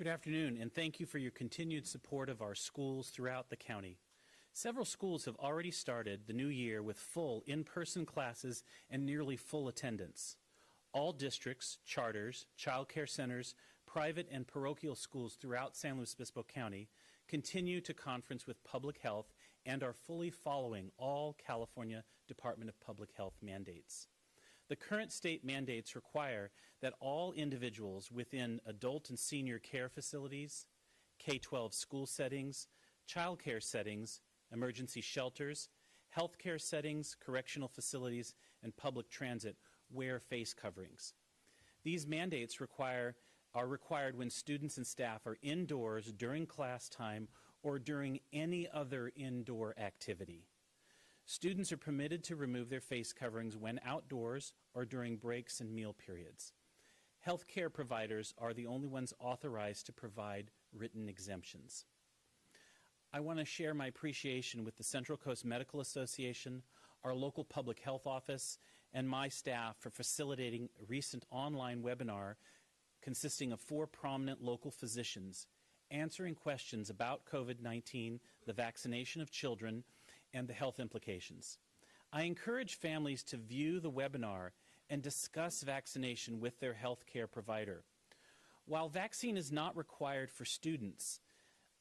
Good afternoon, and thank you for your continued support of our schools throughout the county. Several schools have already started the new year with full in-person classes and nearly full attendance. All districts, charters, child care centers, private and parochial schools throughout San Luis Obispo County continue to conference with public health and are fully following all California Department of Public Health mandates. The current state mandates require that all individuals within adult and senior care facilities, K-12 school settings, child care settings, emergency shelters, healthcare settings, correctional facilities, and public transit wear face coverings. These mandates are required when students and staff are indoors during class time or during any other indoor activity. Students are permitted to remove their face coverings when outdoors or during breaks and meal periods. Healthcare providers are the only ones authorized to provide written exemptions. I want to share my appreciation with the Central Coast Medical Association, our local public health office, and my staff for facilitating a recent online webinar consisting of 4 prominent local physicians answering questions about COVID-19, the vaccination of children, and the health implications. I encourage families to view the webinar and discuss vaccination with their health care provider. While vaccine is not required for students,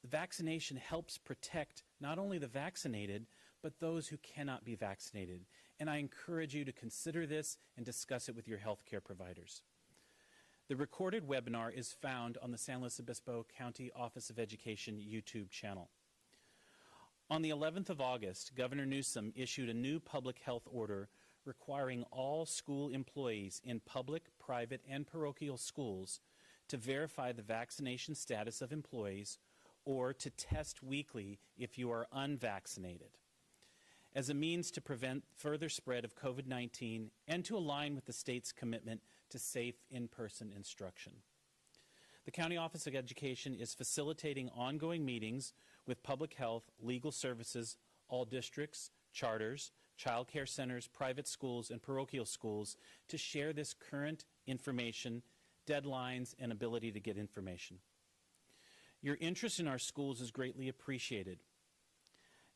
the vaccination helps protect not only the vaccinated, but those who cannot be vaccinated. And I encourage you to consider this and discuss it with your health care providers. The recorded webinar is found on the San Luis Obispo County Office of Education YouTube channel. On the 11th of August, Governor Newsom issued a new public health order requiring all school employees in public, private, and parochial schools to verify the vaccination status of employees or to test weekly if you are unvaccinated, as a means to prevent further spread of COVID-19 and to align with the state's commitment to safe in-person instruction. The County Office of Education is facilitating ongoing meetings with public health, legal services, all districts, charters, child care centers, private schools, and parochial schools to share this current information, deadlines, and ability to get information. Your interest in our schools is greatly appreciated.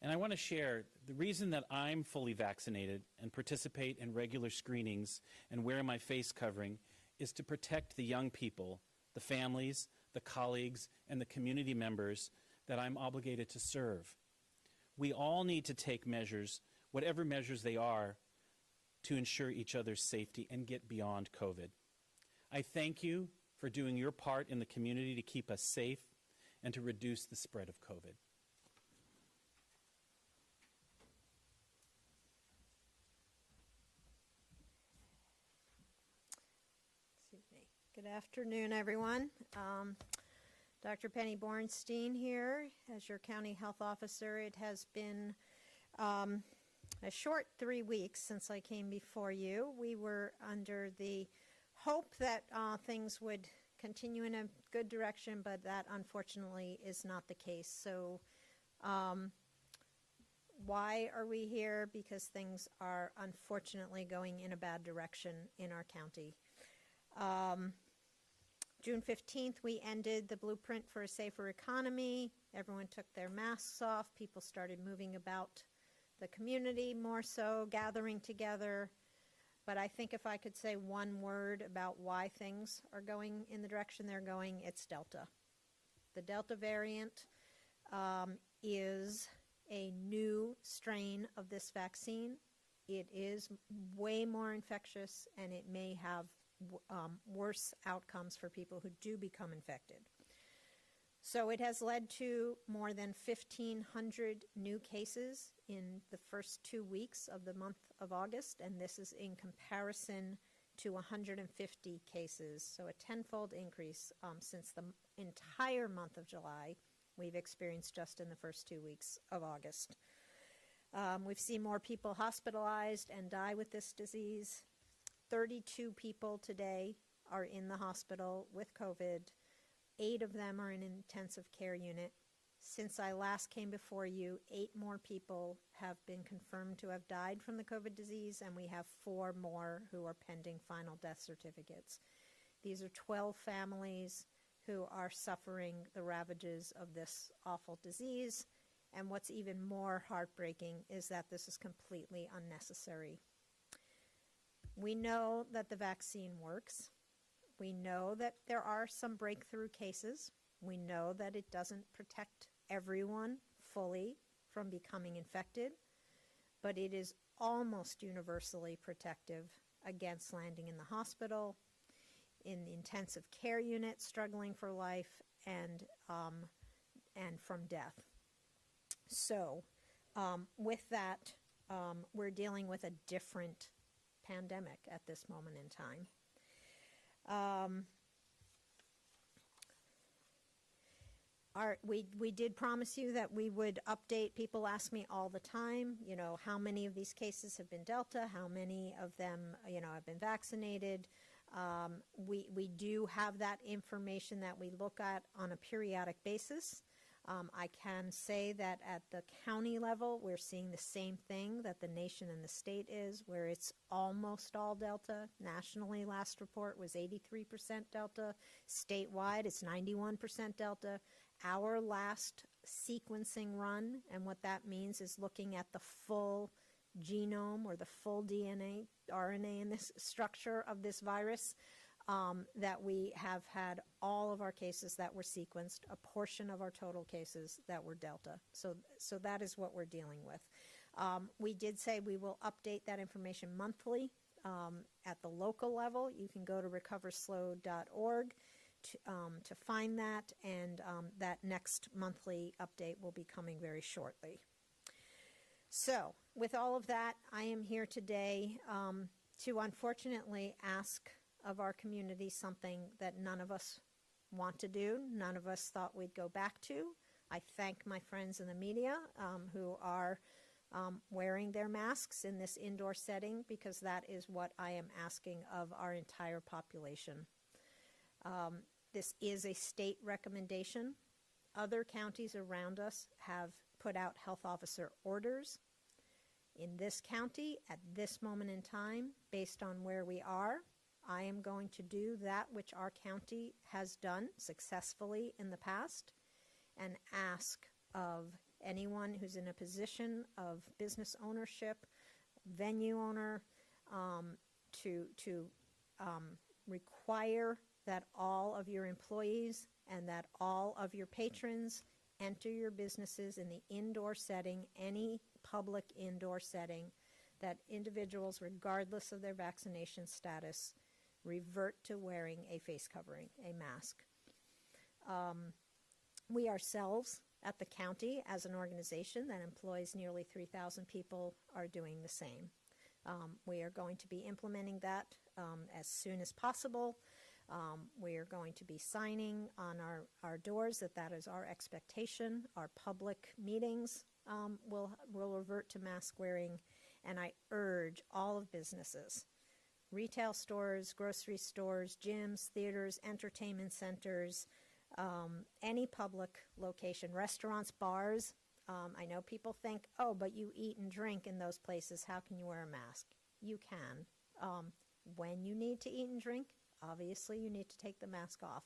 And I want to share the reason that I'm fully vaccinated and participate in regular screenings and wear my face covering is to protect the young people, the families, the colleagues, and the community members that I'm obligated to serve. We all need to take measures, whatever measures they are, to ensure each other's safety and get beyond COVID. I thank you for doing your part in the community to keep us safe and to reduce the spread of COVID. Good afternoon, everyone. Dr. Penny Bornstein here as your county health officer. It has been a short 3 weeks since I came before you. We were under the hope that things would continue in a good direction, but that unfortunately is not the case. So why are we here? Because things are unfortunately going in a bad direction in our county. June 15th, we ended the blueprint for a safer economy. Everyone took their masks off. People started moving about the community more so, gathering together. But I think if I could say one word about why things are going in the direction they're going, it's Delta. The Delta variant is a new strain of this vaccine. It is way more infectious, and it may have worse outcomes for people who do become infected. So it has led to more than 1,500 new cases in the first 2 weeks of the month of August, and this is in comparison to 150 cases, so a tenfold increase since the entire month of July we've experienced just in the first 2 weeks of August. We've seen more people hospitalized and die with this disease. 32 people today are in the hospital with COVID. 8 of them are in an intensive care unit. Since I last came before you, 8 more people have been confirmed to have died from the COVID disease, and we have 4 more who are pending final death certificates. These are 12 families who are suffering the ravages of this awful disease. And what's even more heartbreaking is that this is completely unnecessary. We know that the vaccine works. We know that there are some breakthrough cases. We know that it doesn't protect everyone fully from becoming infected, but it is almost universally protective against landing in the hospital, in the intensive care unit, struggling for life, and from death. So with that, we're dealing with a different pandemic at this moment in time. We did promise you that we would update. People ask me all the time, you know, how many of these cases have been Delta, how many of them, you know, have been vaccinated. We do have that information that we look at on a periodic basis. I can say that at the county level, we're seeing the same thing that the nation and the state is, where it's almost all Delta. Nationally, last report was 83% Delta. Statewide, it's 91% Delta. Our last sequencing run, and what that means is looking at the full genome or the full DNA, RNA in this structure of this virus, that we have had all of our cases that were sequenced, a portion of our total cases that were Delta. So that is what we're dealing with. We did say we will update that information monthly at the local level. You can go to recoverslow.org to find that, and that next monthly update will be coming very shortly. So with all of that, I am here today to unfortunately ask of our community something that none of us want to do, none of us thought we'd go back to. I thank my friends in the media who are wearing their masks in this indoor setting, because that is what I am asking of our entire population. This is a state recommendation. Other counties around us have put out health officer orders. In this county, at this moment in time, based on where we are, I am going to do that which our county has done successfully in the past, and ask of anyone who's in a position of business ownership, venue owner, to require that all of your employees and that all of your patrons enter your businesses in the indoor setting, any public indoor setting, that individuals, regardless of their vaccination status, revert to wearing a face covering, a mask. We ourselves at the county, as an organization that employs nearly 3,000 people, are doing the same. We are going to be implementing that as soon as possible. We are going to be signing on our doors that is our expectation. Our public meetings will revert to mask wearing, and I urge all of businesses, retail stores, grocery stores, gyms, theaters, entertainment centers, any public location, restaurants, bars. I know people think, oh, but you eat and drink in those places, how can you wear a mask? You can. When you need to eat and drink, obviously you need to take the mask off.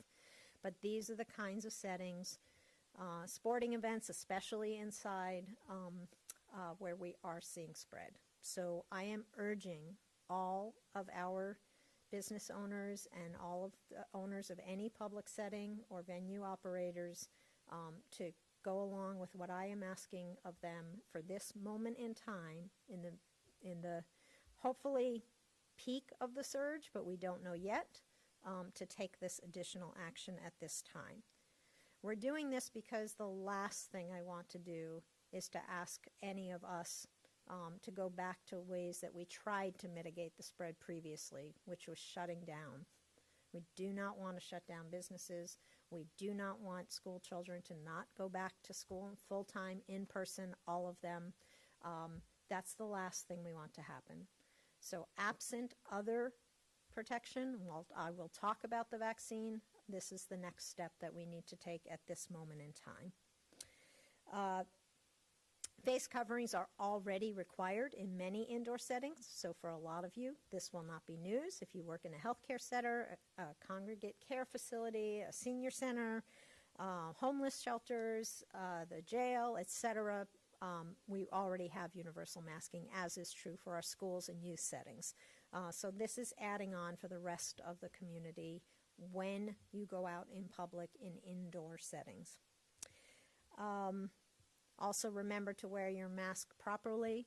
But these are the kinds of settings, sporting events, especially inside, where we are seeing spread. So I am urging all of our business owners and all of the owners of any public setting or venue operators to go along with what I am asking of them for this moment in time, in the hopefully peak of the surge, but we don't know yet, to take this additional action at this time. We're doing this because the last thing I want to do is to ask any of us to go back to ways that we tried to mitigate the spread previously, which was shutting down. We do not want to shut down businesses. We do not want school children to not go back to school full-time, in person, all of them. That's the last thing we want to happen. So absent other protection, I will talk about the vaccine. This is the next step that we need to take at this moment in time. Face coverings are already required in many indoor settings, so for a lot of you, this will not be news. If you work in a healthcare center, a congregate care facility, a senior center, homeless shelters, the jail, etc., we already have universal masking, as is true for our schools and youth settings. So this is adding on for the rest of the community when you go out in public in indoor settings. Also remember to wear your mask properly.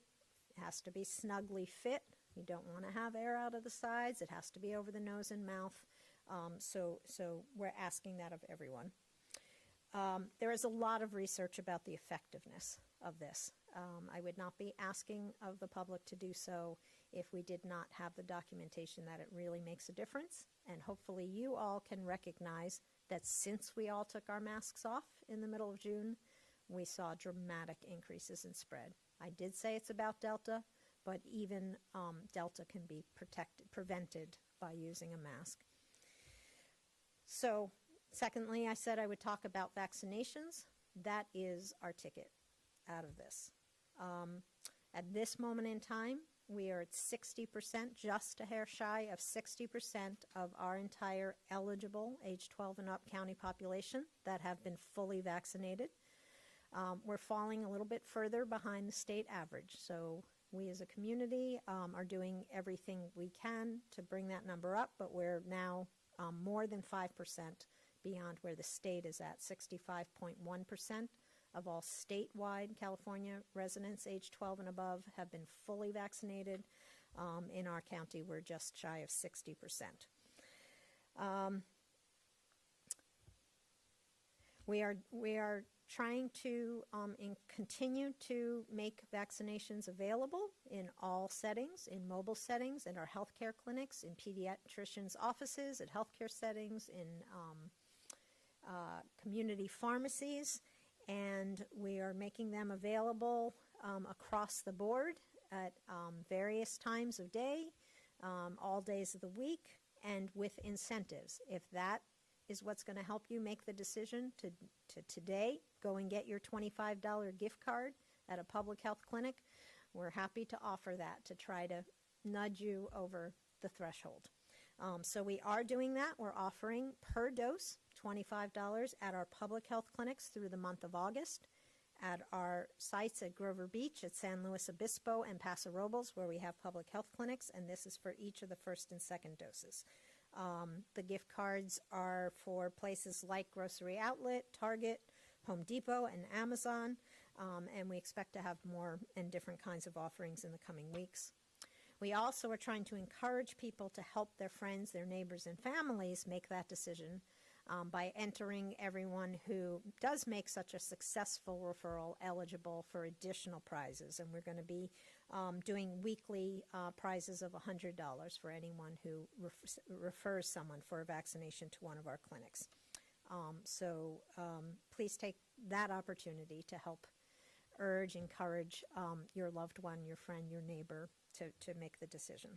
It has to be snugly fit. You don't want to have air out of the sides. It has to be over the nose and mouth. So we're asking that of everyone. There is a lot of research about the effectiveness of this. I would not be asking of the public to do so if we did not have the documentation that it really makes a difference. And hopefully you all can recognize that since we all took our masks off in the middle of June, we saw dramatic increases in spread. I did say it's about Delta, but even Delta can be prevented by using a mask. So, secondly, I said I would talk about vaccinations. That is our ticket out of this. At this moment in time, we are at 60%, just a hair shy of 60% of our entire eligible age 12 and up county population that have been fully vaccinated. We're falling a little bit further behind the state average. So we as a community are doing everything we can to bring that number up, but we're now more than 5% beyond where the state is at. 65.1% of all statewide California residents age 12 and above have been fully vaccinated. In our county, we're just shy of 60%. We are trying to continue to make vaccinations available in all settings, in mobile settings, in our healthcare clinics, in pediatricians' offices, at healthcare settings, in community pharmacies, and we are making them available across the board at various times of day, all days of the week, and with incentives. If that is what's going to help you make the decision to today go and get your $25 gift card at a public health clinic, we're happy to offer that to try to nudge you over the threshold. So we are doing that. We're offering per dose $25 at our public health clinics through the month of August, at our sites at Grover Beach, at San Luis Obispo, and Paso Robles, where we have public health clinics, and this is for each of the first and second doses. The gift cards are for places like Grocery Outlet, Target, Home Depot, and Amazon, and we expect to have more and different kinds of offerings in the coming weeks. We also are trying to encourage people to help their friends, their neighbors, and families make that decision by entering everyone who does make such a successful referral eligible for additional prizes. And we're going to be doing weekly prizes of $100 for anyone who refers someone for a vaccination to one of our clinics. So please take that opportunity to help urge, encourage your loved one, your friend, your neighbor to make the decision.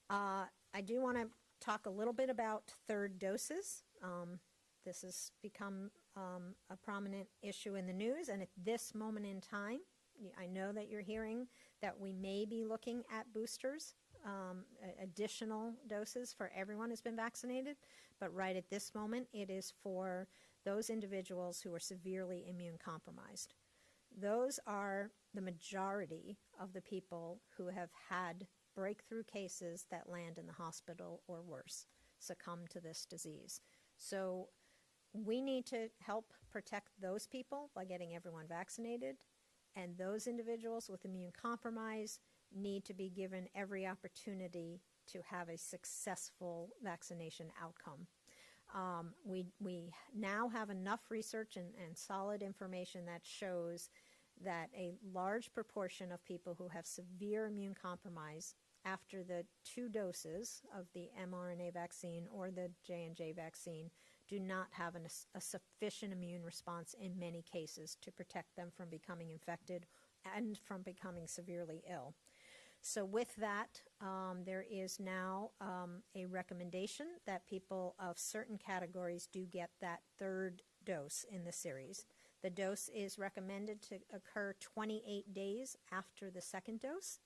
I do want to talk a little bit about third doses. This has become a prominent issue in the news, and at this moment in time, I know that you're hearing that we may be looking at boosters, additional doses for everyone who's been vaccinated, but right at this moment, it is for those individuals who are severely immune compromised. Those are the majority of the people who have had breakthrough cases that land in the hospital or worse, succumb to this disease. So we need to help protect those people by getting everyone vaccinated, and those individuals with immune compromise need to be given every opportunity to have a successful vaccination outcome. We now have enough research and solid information that shows that a large proportion of people who have severe immune compromise after the 2 doses of the mRNA vaccine or the J&J vaccine do not have a sufficient immune response in many cases to protect them from becoming infected and from becoming severely ill. So with that, there is now a recommendation that people of certain categories do get that third dose in the series. The dose is recommended to occur 28 days after the second dose.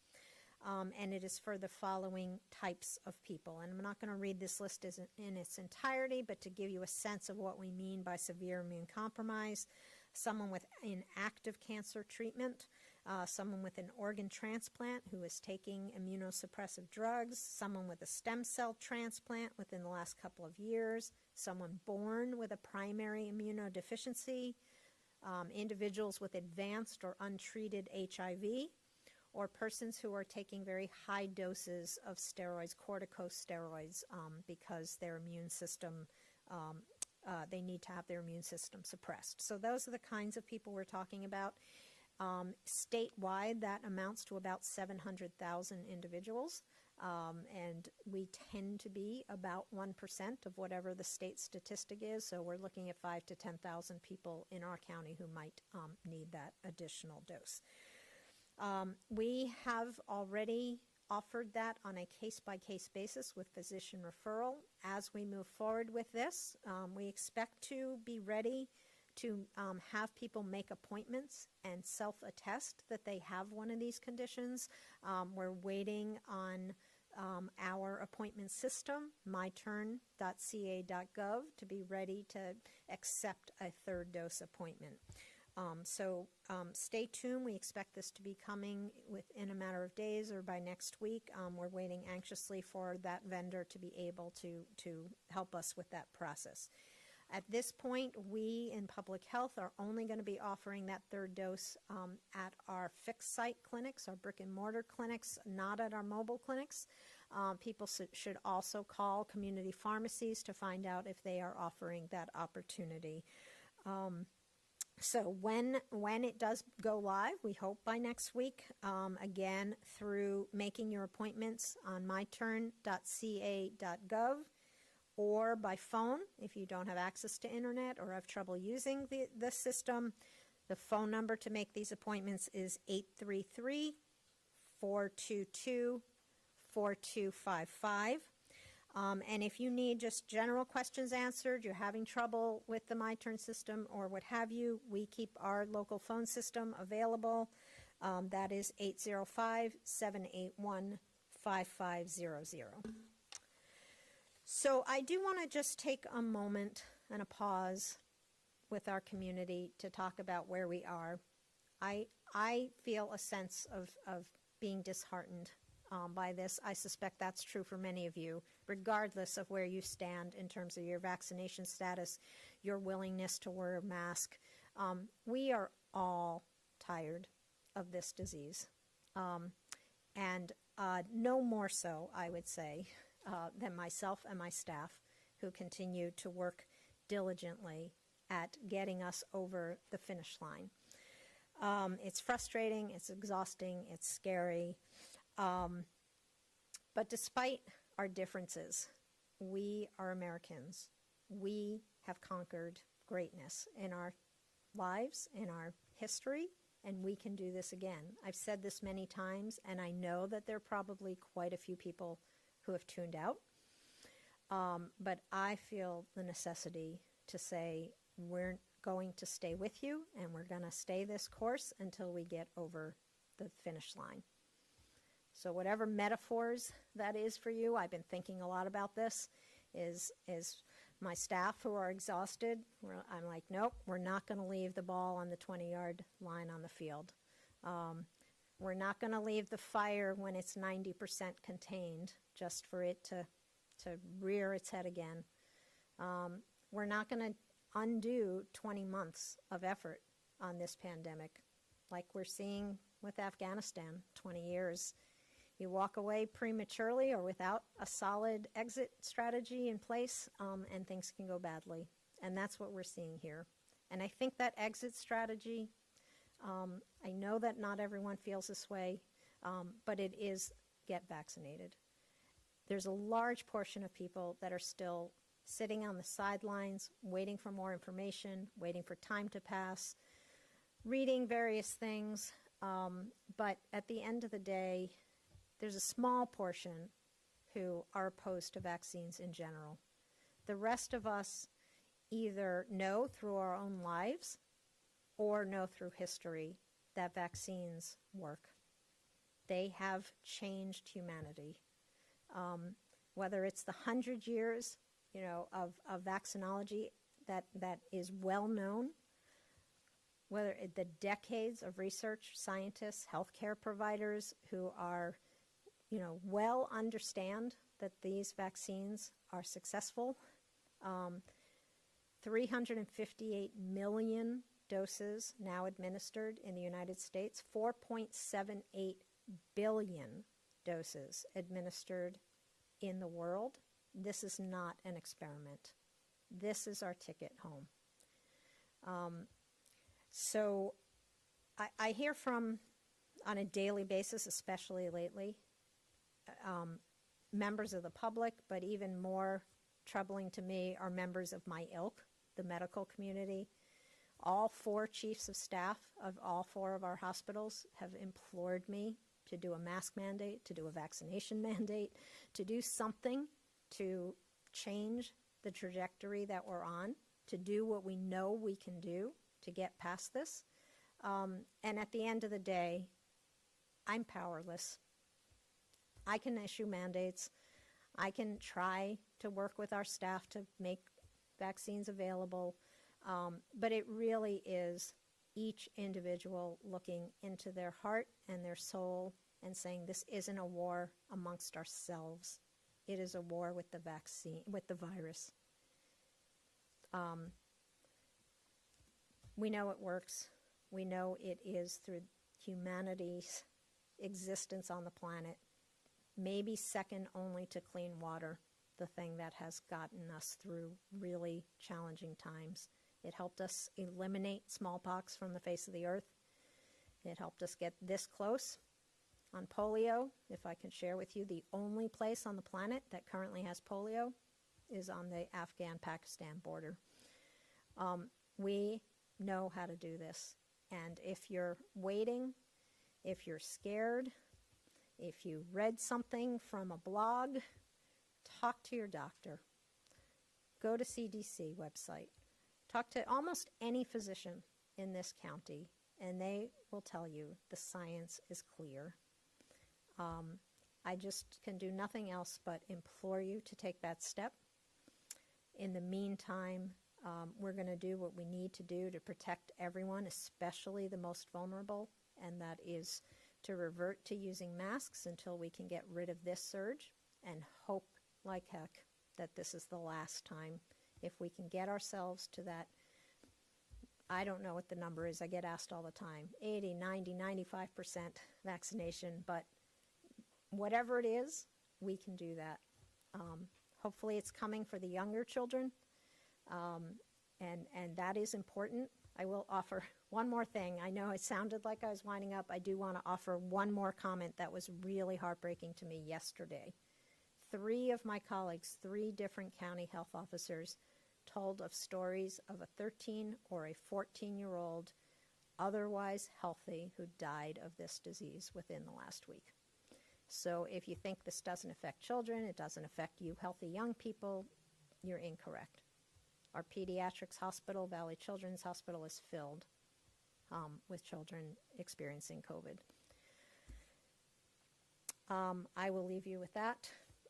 And it is for the following types of people. And I'm not going to read this list in its entirety, but to give you a sense of what we mean by severe immune compromise: someone with inactive cancer treatment, someone with an organ transplant who is taking immunosuppressive drugs, someone with a stem cell transplant within the last couple of years, someone born with a primary immunodeficiency, individuals with advanced or untreated HIV, or persons who are taking very high doses of steroids, corticosteroids, because their immune system, they need to have their immune system suppressed. So those are the kinds of people we're talking about. Statewide, that amounts to about 700,000 individuals, and we tend to be about 1% of whatever the state statistic is, so we're looking at 5,000 to 10,000 people in our county who might need that additional dose. We have already offered that on a case-by-case basis with physician referral. As we move forward with this, we expect to be ready to have people make appointments and self-attest that they have one of these conditions. We're waiting on our appointment system, myturn.ca.gov, to be ready to accept a third dose appointment. So stay tuned. We expect this to be coming within a matter of days or by next week. We're waiting anxiously for that vendor to be able to help us with that process. At this point, we in public health are only going to be offering that third dose at our fixed site clinics, our brick and mortar clinics, not at our mobile clinics. People should also call community pharmacies to find out if they are offering that opportunity. So when it does go live, we hope by next week, again, through making your appointments on myturn.ca.gov or by phone if you don't have access to internet or have trouble using the system. The phone number to make these appointments is 833-422-4255. And if you need just general questions answered, you're having trouble with the MyTurn system or what have you, we keep our local phone system available. That is 805-781-5500. So I do want to just take a moment and a pause with our community to talk about where we are. I feel a sense of being disheartened by this. I suspect that's true for many of you, regardless of where you stand in terms of your vaccination status, your willingness to wear a mask. We are all tired of this disease, and no more so, I would say, than myself and my staff, who continue to work diligently at getting us over the finish line. It's frustrating, it's exhausting, it's scary. But despite our differences, we are Americans. We have conquered greatness in our lives, in our history, and we can do this again. I've said this many times, and I know that there are probably quite a few people who have tuned out. But I feel the necessity to say we're going to stay with you, and we're going to stay this course until we get over the finish line. So whatever metaphors that is for you, I've been thinking a lot about this, is my staff who are exhausted. I'm like, nope, we're not going to leave the ball on the 20-yard line on the field. We're not going to leave the fire when it's 90% contained just for it to rear its head again. We're not going to undo 20 months of effort on this pandemic like we're seeing with Afghanistan, 20 years. You walk away prematurely or without a solid exit strategy in place, and things can go badly. And that's what we're seeing here. And I think that exit strategy, I know that not everyone feels this way, but it is get vaccinated. There's a large portion of people that are still sitting on the sidelines, waiting for more information, waiting for time to pass, reading various things. But at the end of the day, there's a small portion who are opposed to vaccines in general. The rest of us either know through our own lives or know through history that vaccines work. They have changed humanity. Whether it's the 100 years, of vaccinology that is well known, whether the decades of research, scientists, healthcare providers who are, well understand that these vaccines are successful. 358 million doses now administered in the United States, 4.78 billion doses administered in the world. This is not an experiment. This is our ticket home. So I hear from, on a daily basis, especially lately, members of the public, but even more troubling to me are members of my ilk, the medical community. All 4 chiefs of staff of all 4 of our hospitals have implored me to do a mask mandate, to do a vaccination mandate, to do something to change the trajectory that we're on, to do what we know we can do to get past this. And at the end of the day, I'm powerless. I can issue mandates. I can try to work with our staff to make vaccines available. But it really is each individual looking into their heart and their soul and saying, this isn't a war amongst ourselves. It is a war with the vaccine, with the virus. We know it works. We know it is through humanity's existence on the planet, maybe second only to clean water, the thing that has gotten us through really challenging times. It helped us eliminate smallpox from the face of the earth. It helped us get this close. On polio, if I can share with you, the only place on the planet that currently has polio is on the Afghan-Pakistan border. We know how to do this. And if you're waiting, if you're scared, if you read something from a blog, talk to your doctor. Go to CDC website. Talk to almost any physician in this county, and they will tell you the science is clear. I just can do nothing else but implore you to take that step. In the meantime, we're going to do what we need to do to protect everyone, especially the most vulnerable, and that is to revert to using masks until we can get rid of this surge, and hope like heck that this is the last time. If we can get ourselves to that, I don't know what the number is, I get asked all the time, 80, 90, 95% vaccination, but whatever it is, we can do that. Hopefully it's coming for the younger children, and that is important. I will offer one more thing. I know it sounded like I was winding up. I do want to offer one more comment that was really heartbreaking to me yesterday. 3 of my colleagues, 3 different county health officers, told of stories of a 13 or a 14-year-old otherwise healthy who died of this disease within the last week. So if you think this doesn't affect children, it doesn't affect you healthy young people, you're incorrect. Our pediatrics hospital, Valley Children's Hospital, is filled with children experiencing COVID. I will leave you with that.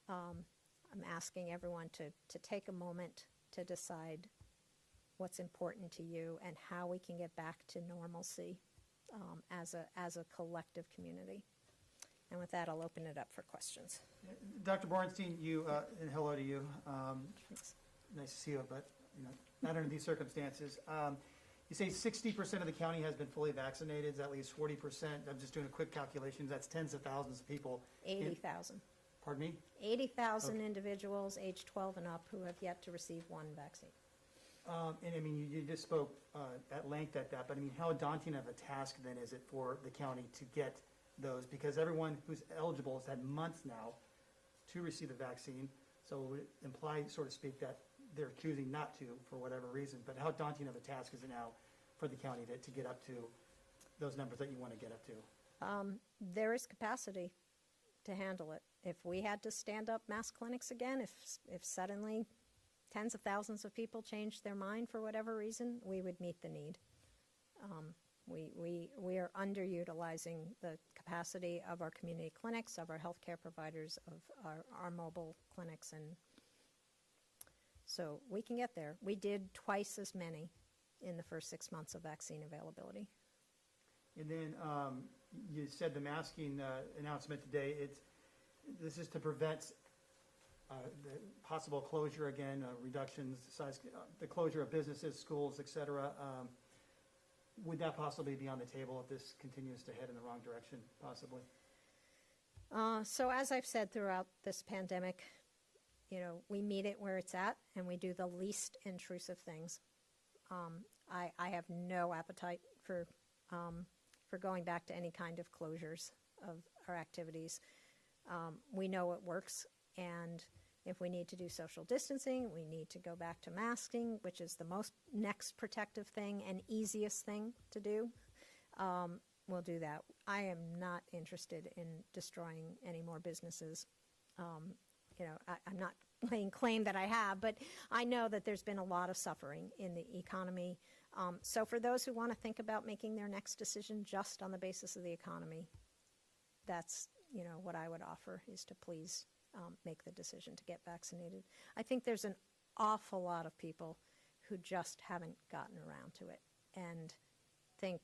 I'm asking everyone to take a moment to decide what's important to you and how we can get back to normalcy as a collective community. And with that, I'll open it up for questions. Dr. Bornstein, you and hello to you. Nice to see you, but not under these circumstances. You say 60% of the county has been fully vaccinated. That leaves 40%. I'm just doing a quick calculation. That's tens of thousands of people. 80,000. Pardon me? 80,000 individuals age 12 and up who have yet to receive one vaccine. And I mean, you just spoke at length at that, but I mean, how daunting of a task then is it for the county to get those? Because everyone who's eligible has had months now to receive the vaccine, so it would imply, so to speak, that they're choosing not to for whatever reason. But how daunting of a task is it now for the county to get up to those numbers that you want to get up to? There is capacity to handle it. If we had to stand up mass clinics again, if suddenly tens of thousands of people changed their mind for whatever reason, we would meet the need. We are underutilizing the capacity of our community clinics, of our healthcare providers, of our mobile clinics, and so we can get there. We did twice as many in the first 6 months of vaccine availability. And then you said the masking announcement today, this is to prevent the possible closure again, reductions, size, the closure of businesses, schools, et cetera. Would that possibly be on the table if this continues to head in the wrong direction, possibly? So as I've said throughout this pandemic, we meet it where it's at, and we do the least intrusive things. I have no appetite for going back to any kind of closures of our activities. We know it works, and if we need to do social distancing, we need to go back to masking, which is the most next protective thing and easiest thing to do. We'll do that. I am not interested in destroying any more businesses. I'm not laying claim that I have, but I know that there's been a lot of suffering in the economy. So for those who want to think about making their next decision just on the basis of the economy, that's what I would offer, is to please make the decision to get vaccinated. I think there's an awful lot of people who just haven't gotten around to it and think,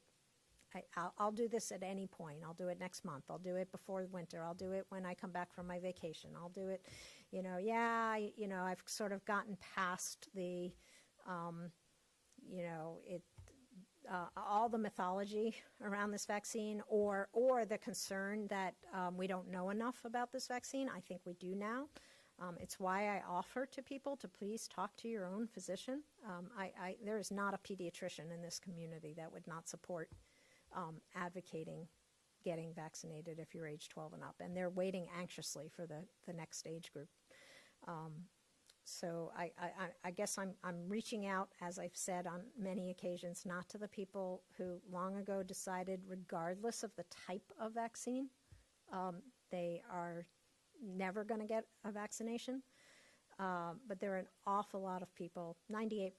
I'll do this at any point. I'll do it next month. I'll do it before winter. I'll do it when I come back from my vacation. I'll do it, I've sort of gotten past the, all the mythology around this vaccine or the concern that we don't know enough about this vaccine. I think we do now. It's why I offer to people to please talk to your own physician. There is not a pediatrician in this community that would not support advocating getting vaccinated if you're age 12 and up, and they're waiting anxiously for the next age group. So I guess I'm reaching out, as I've said on many occasions, not to the people who long ago decided, regardless of the type of vaccine, they are never going to get a vaccination. But there are an awful lot of people, 98%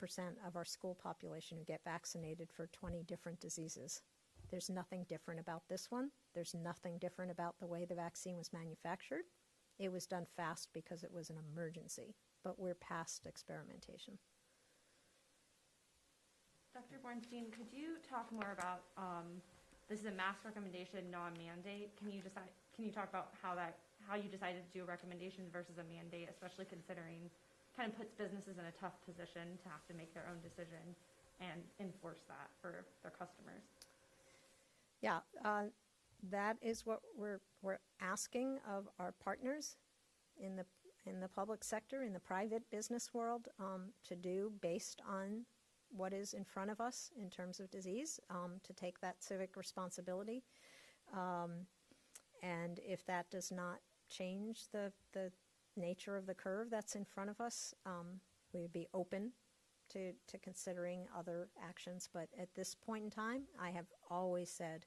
of our school population, who get vaccinated for 20 different diseases. There's nothing different about this one. There's nothing different about the way the vaccine was manufactured. It was done fast because it was an emergency, but we're past experimentation. Dr. Bornstein, could you talk more about, this is a mask recommendation, not a mandate. Can you talk about how you decided to do a recommendation versus a mandate, especially considering kind of puts businesses in a tough position to have to make their own decision and enforce that for their customers? Yeah, that is what we're asking of our partners in the public sector, in the private business world, to do based on what is in front of us in terms of disease, to take that civic responsibility. And if that does not change the nature of the curve that's in front of us, we would be open to considering other actions. But at this point in time, I have always said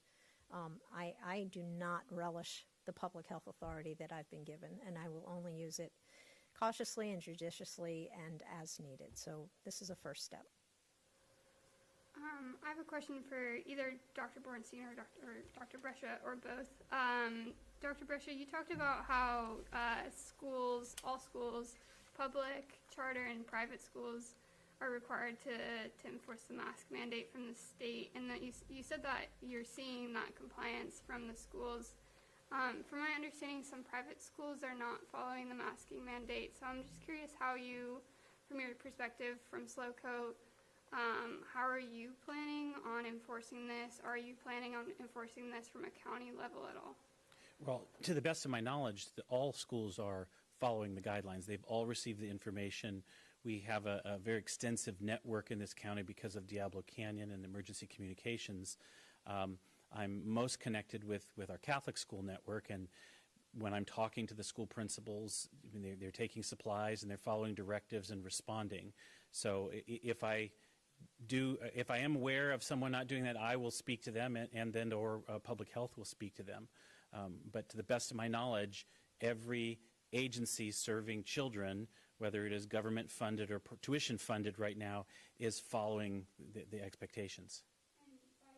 I do not relish the public health authority that I've been given, and I will only use it cautiously and judiciously and as needed. So this is a first step. I have a question for either Dr. Bornstein or Dr. Brescia, or both. Dr. Brescia, you talked about how schools, all schools, public, charter, and private schools are required to enforce the mask mandate from the state, and that you said that you're seeing that compliance from the schools. From my understanding, some private schools are not following the masking mandate, so I'm just curious how you, from your perspective from Slowcoat, how are you planning on enforcing this? Are you planning on enforcing this from a county level at all? Well, to the best of my knowledge, all schools are following the guidelines. They've all received the information. We have a very extensive network in this county because of Diablo Canyon and emergency communications. I'm most connected with our Catholic school network, and when I'm talking to the school principals, they're taking supplies and they're following directives and responding. So if I am aware of someone not doing that, I will speak to them, and then public health will speak to them. But to the best of my knowledge, every agency serving children, whether it is government funded or tuition funded right now, is following the expectations. And by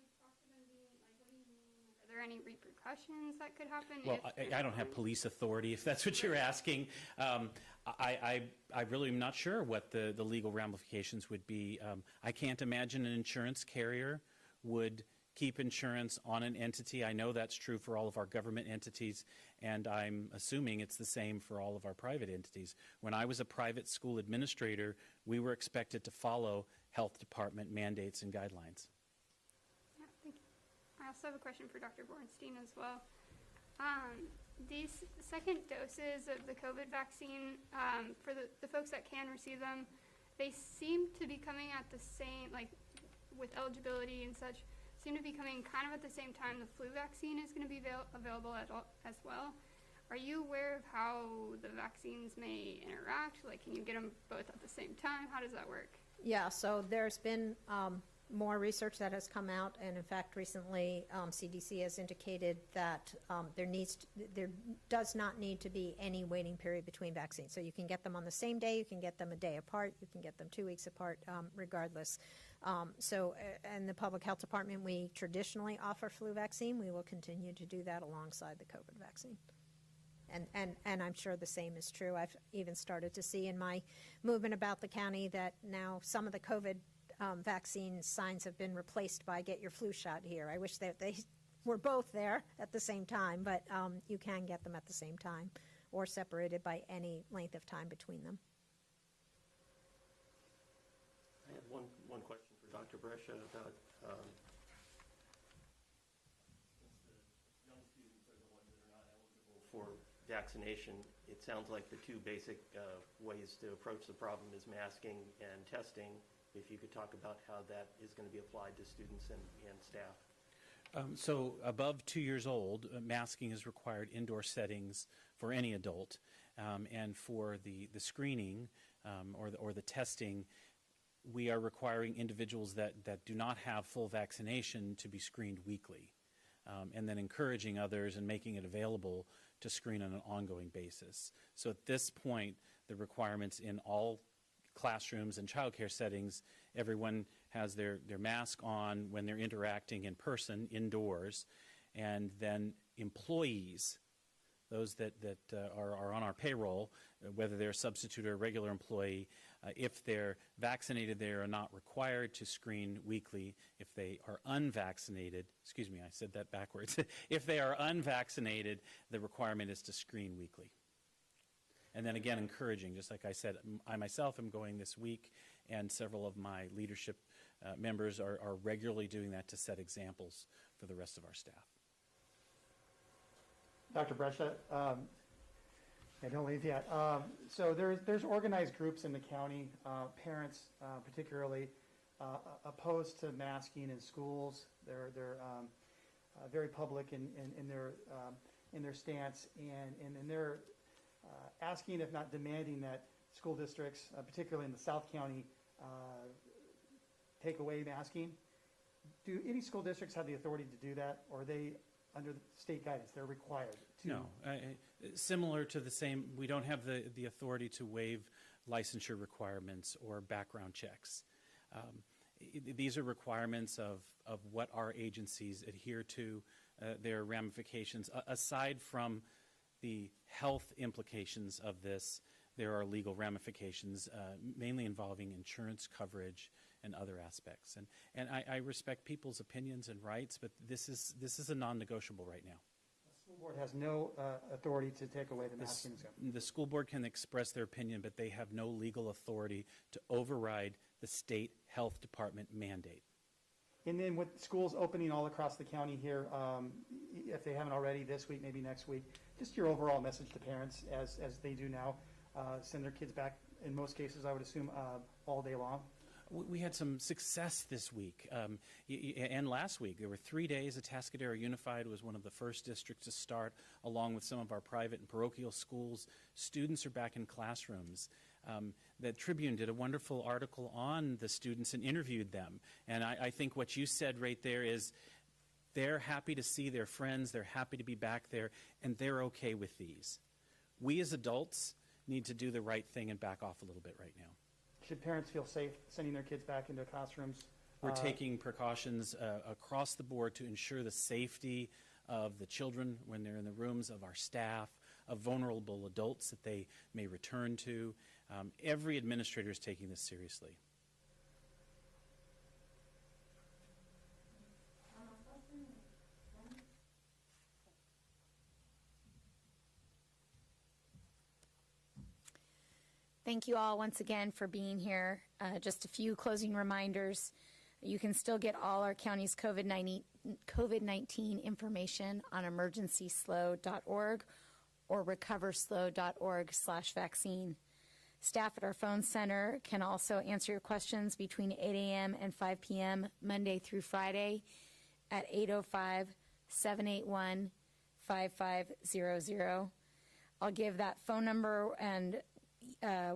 there any repercussions that could happen? Well, if I don't have police authority, if that's what you're asking. I really am not sure what the legal ramifications would be. I can't imagine an insurance carrier would keep insurance on an entity. I know that's true for all of our government entities, and I'm assuming it's the same for all of our private entities. When I was a private school administrator, we were expected to follow health department mandates and guidelines. Yeah, thank you. I also have a question for Dr. Bornstein as well. These second doses of the COVID vaccine, for the folks that can receive them, they seem to be coming at the same, like with eligibility and such, seem to be coming kind of at the same time the flu vaccine is going to be available as well. Are you aware of how the vaccines may interact? Like, can you get them both at the same time? How does that work? Yeah, so there's been more research that has come out, and in fact, recently CDC has indicated that there does not need to be any waiting period between vaccines. So you can get them on the same day, you can get them a day apart, you can get them 2 weeks apart, regardless. And the Public Health Department, we traditionally offer flu vaccine. We will continue to do that alongside the COVID vaccine. And I'm sure the same is true. I've even started to see in my movement about the county that now some of the COVID vaccine signs have been replaced by get your flu shot here. I wish that they were both there at the same time, but you can get them at the same time or separated by any length of time between them. I have one question for Dr. Brescia about since the young students are the ones that are not eligible for vaccination, it sounds like the two basic ways to approach the problem is masking and testing. If you could talk about how that is going to be applied to students and staff. So above 2 years old, masking is required indoor settings for any adult. And for the screening or the testing, we are requiring individuals that do not have full vaccination to be screened weekly, and then encouraging others and making it available to screen on an ongoing basis. So at this point, the requirements in all classrooms and childcare settings, everyone has their mask on when they're interacting in person, indoors, and then employees, those that are on our payroll, whether they're a substitute or a regular employee, if they're vaccinated, they are not required to screen weekly. If they are unvaccinated, excuse me, I said that backwards. If they are unvaccinated, the requirement is to screen weekly. And then again, encouraging, just like I said, I myself am going this week, and several of my leadership members are regularly doing that to set examples for the rest of our staff. Dr. Brescia, don't leave yet. So there's organized groups in the county, parents particularly, opposed to masking in schools. They're very public in their stance, and they're asking, if not demanding, that school districts, particularly in the South County, take away masking. Do any school districts have the authority to do that, or are they under the state guidance? They're required to? No. Similar to the same, we don't have the authority to waive licensure requirements or background checks. These are requirements of what our agencies adhere to, their ramifications. Aside from the health implications of this, there are legal ramifications, mainly involving insurance coverage and other aspects. And I respect people's opinions and rights, but this is a non-negotiable right now. The school board has no authority to take away the masking. The school board can express their opinion, but they have no legal authority to override the state health department mandate. And then with schools opening all across the county here, if they haven't already this week, maybe next week, just your overall message to parents as they do now, send their kids back, in most cases, I would assume, all day long. We had some success this week and last week. There were 3 days. Atascadero Unified was one of the first districts to start, along with some of our private and parochial schools. Students are back in classrooms. The Tribune did a wonderful article on the students and interviewed them. And I think what you said right there is they're happy to see their friends, they're happy to be back there, and they're okay with these. We as adults need to do the right thing and back off a little bit right now. Should parents feel safe sending their kids back into classrooms? We're taking precautions across the board to ensure the safety of the children when they're in the rooms, of our staff, of vulnerable adults that they may return to. Every administrator is taking this seriously. Thank you all once again for being here. Just a few closing reminders. You can still get all our county's COVID-19 information on emergencyslow.org or recoverslow.org/vaccine. Staff at our phone center can also answer your questions between 8 a.m. and 5 p.m. Monday through Friday at 805-781-5500. I'll give that phone number and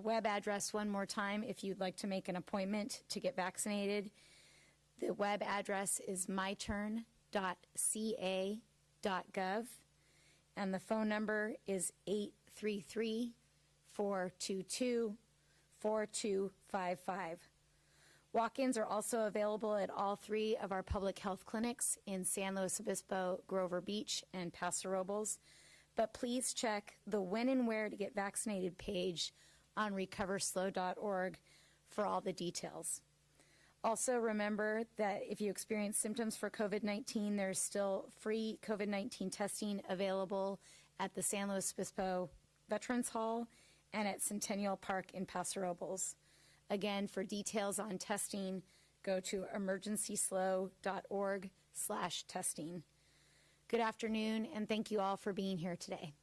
web address one more time if you'd like to make an appointment to get vaccinated. The web address is myturn.ca.gov, and the phone number is 833-422-4255. Walk-ins are also available at all 3 of our public health clinics in San Luis Obispo, Grover Beach, and Paso Robles. But please check the when and where to get vaccinated page on recoverslow.org for all the details. Also remember that if you experience symptoms for COVID-19, there's still free COVID-19 testing available at the San Luis Obispo Veterans Hall and at Centennial Park in Paso Robles. Again, for details on testing, go to emergencyslow.org/testing. Good afternoon, and thank you all for being here today.